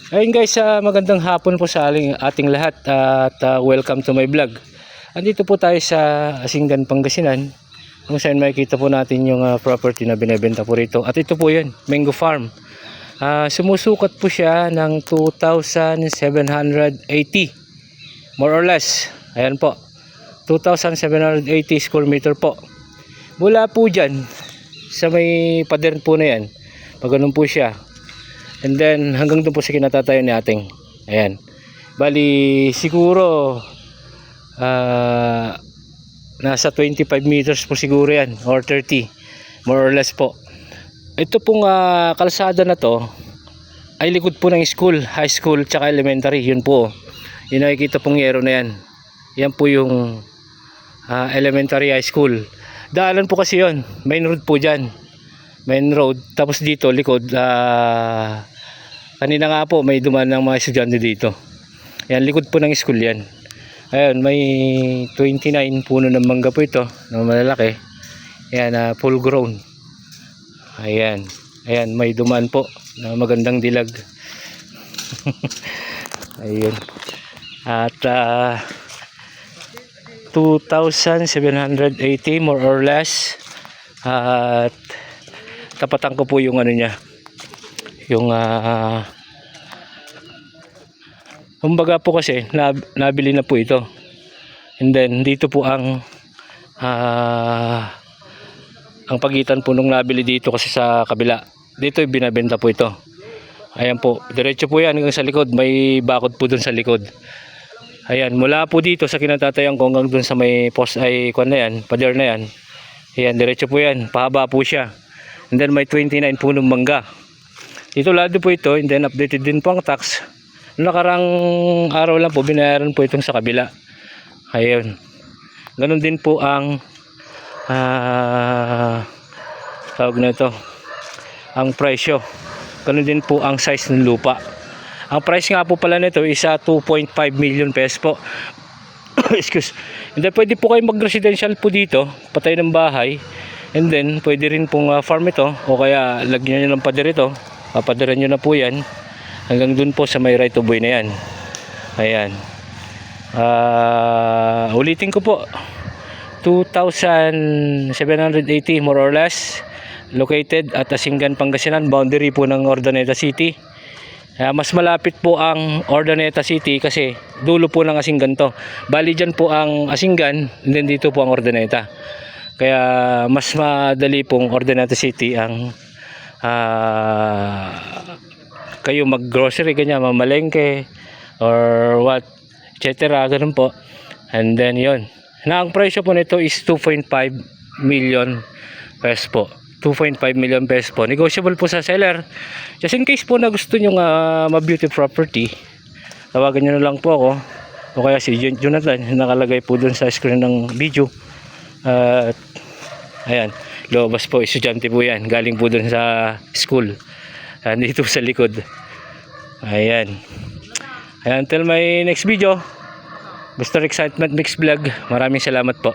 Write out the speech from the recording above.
Ayun guys, magandang hapon po sa ating lahat at welcome to my vlog. Andito po tayo sa Asinggan, Pangasinan, kung saan makikita po natin yung property na binebenta po rito. At ito po yun, Mango Farm. Sumusukat po siya ng 2,780 more or less. Ayan po, 2,780 square meter po. Mula po dyan sa may pader po na yan, pag ganun po siya, and then hanggang doon po sa kinatatayo ni ating. Ayan, bali siguro nasa 25 meters po siguro yan, or 30 more or less po. Ito pong kalsada na to ay likod po ng school, high school tsaka elementary. Yun po, yung nakikita pong yero na yan, yan po yung elementary high school. Daanan po kasi yon, main road po dyan, main road. Tapos dito likod, kanina nga po may dumaan ng mga estudyante dito. Yan, likod po ng school yan. Ayun, may 29 puno ng mangga po ito na malalaki. Yan, full grown. Ayan, ayan, may dumaan po na magandang dilag. Ayun. At 2,780 more or less. At tapatan ko po yung ano niya, yung kumbaga po kasi nabili na po ito, and then dito po ang pagitan po nung nabili dito kasi sa kabila, dito yung binabenta po ito. Ayan po, diretso po yan hanggang sa likod, may bakod po dun sa likod. Ayan, mula po dito sa kinatatayan ko hanggang dun sa may post ay kwan na yan, pader na yan. Ayan, diretso po yan, pahaba po siya. And then may 29 punong mangga. Dito lado po ito, and then updated din po ang tax. Nakarang araw lang po binayaran po itong sa kabila. Ayun. Ganun din po ang tawag na ito, ang presyo. Ganun din po ang size ng lupa. Ang price nga po pala nito is 2.5 million pesos po. Excuse. And then pwede po kayo mag-residential po dito, patay ng bahay. And then pwede rin pong farm ito, o kaya lagyan nyo ng pader ito. Papadiran nyo na po yan hanggang dun po sa may right of way na yan. Ayan. Ulitin ko po, 2,780 more or less, located at Asinggan, Pangasinan, boundary po ng Urdaneta City. Mas malapit po ang Urdaneta City kasi dulo po ng Asinggan to. Bali dyan po ang Asinggan, and then dito po ang Urdaneta. Kaya mas madali pong Urdaneta City ang kayo mag-grocery, ganyan, mamalengke or what, etc. Ganun po. And then yon. Na ang presyo po nito is 2.5 million pesos po. 2.5 million pesos po. Negotiable po sa seller. Just in case po na gusto nyo ma-beauty property, tawagan nyo na lang po ako. O kaya si Jonathan, nakalagay po dun sa screen ng video. Ayan, lobas po, estudyante po yan. Galing po dun sa school. Dito sa likod. Ayan. Until my next video, Mr. Excitement Mix Vlog. Maraming salamat po.